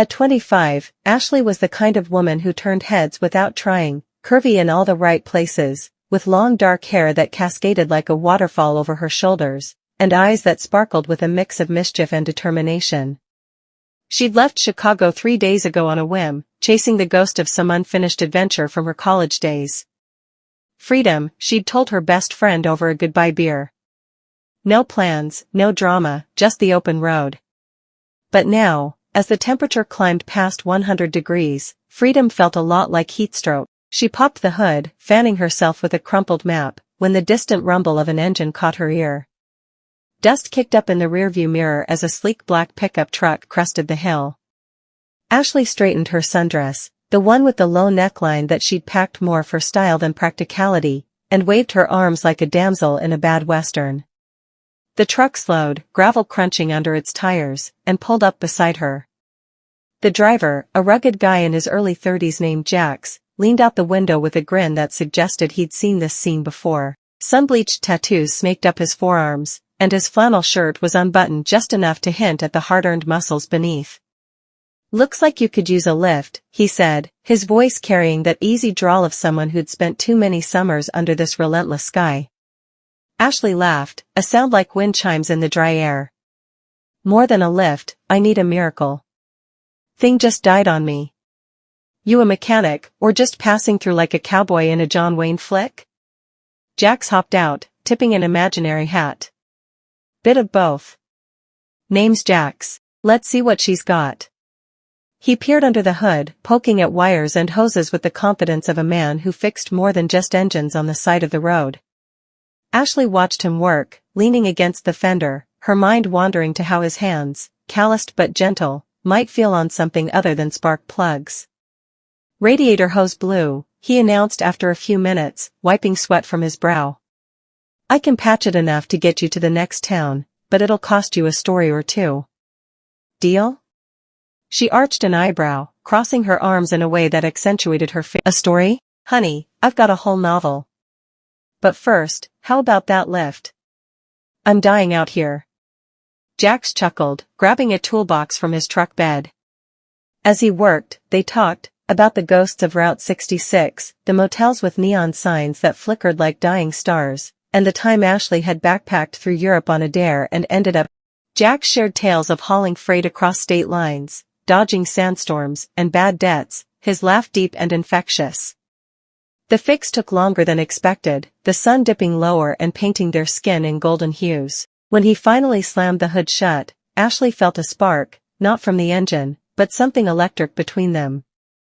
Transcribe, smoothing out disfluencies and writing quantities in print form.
At 25, Ashley was the kind of woman who turned heads without trying, curvy in all the right places, with long dark hair that cascaded like a waterfall over her shoulders, and eyes that sparkled with a mix of mischief and determination. She'd left Chicago 3 days ago on a whim, chasing the ghost of some unfinished adventure from her college days. Freedom, she'd told her best friend over a goodbye beer. No plans, no drama, just the open road. But now, as the temperature climbed past 100 degrees, freedom felt a lot like heatstroke. She popped the hood, fanning herself with a crumpled map, when the distant rumble of an engine caught her ear. Dust kicked up in the rearview mirror as a sleek black pickup truck crested the hill. Ashley straightened her sundress, the one with the low neckline that she'd packed more for style than practicality, and waved her arms like a damsel in a bad western. The truck slowed, gravel crunching under its tires, and pulled up beside her. The driver, a rugged guy in his early 30s named Jax, leaned out the window with a grin that suggested he'd seen this scene before. Sun-bleached tattoos snaked up his forearms, and his flannel shirt was unbuttoned just enough to hint at the hard-earned muscles beneath. "Looks like you could use a lift," he said, his voice carrying that easy drawl of someone who'd spent too many summers under this relentless sky. Ashley laughed, a sound like wind chimes in the dry air. "More than a lift, I need a miracle. Thing just died on me." "You a mechanic, or just passing through like a cowboy in a John Wayne flick?" Jax hopped out, tipping an imaginary hat. "Bit of both. Name's Jax. Let's see what she's got." He peered under the hood, poking at wires and hoses with the confidence of a man who fixed more than just engines on the side of the road. Ashley watched him work, leaning against the fender, her mind wandering to how his hands, calloused but gentle, might feel on something other than spark plugs. "Radiator hose blue," he announced after a few minutes, wiping sweat from his brow. "I can patch it enough to get you to the next town, but it'll cost you a story or two. Deal?" She arched an eyebrow, crossing her arms in a way that accentuated her face. "A story? Honey, I've got a whole novel. But first, how about that lift? I'm dying out here." Jax chuckled, grabbing a toolbox from his truck bed. As he worked, they talked about the ghosts of Route 66, the motels with neon signs that flickered like dying stars, and the time Ashley had backpacked through Europe on a dare and ended up. Jax shared tales of hauling freight across state lines, dodging sandstorms and bad debts, his laugh deep and infectious. The fix took longer than expected, the sun dipping lower and painting their skin in golden hues. When he finally slammed the hood shut, Ashley felt a spark, not from the engine, but something electric between them.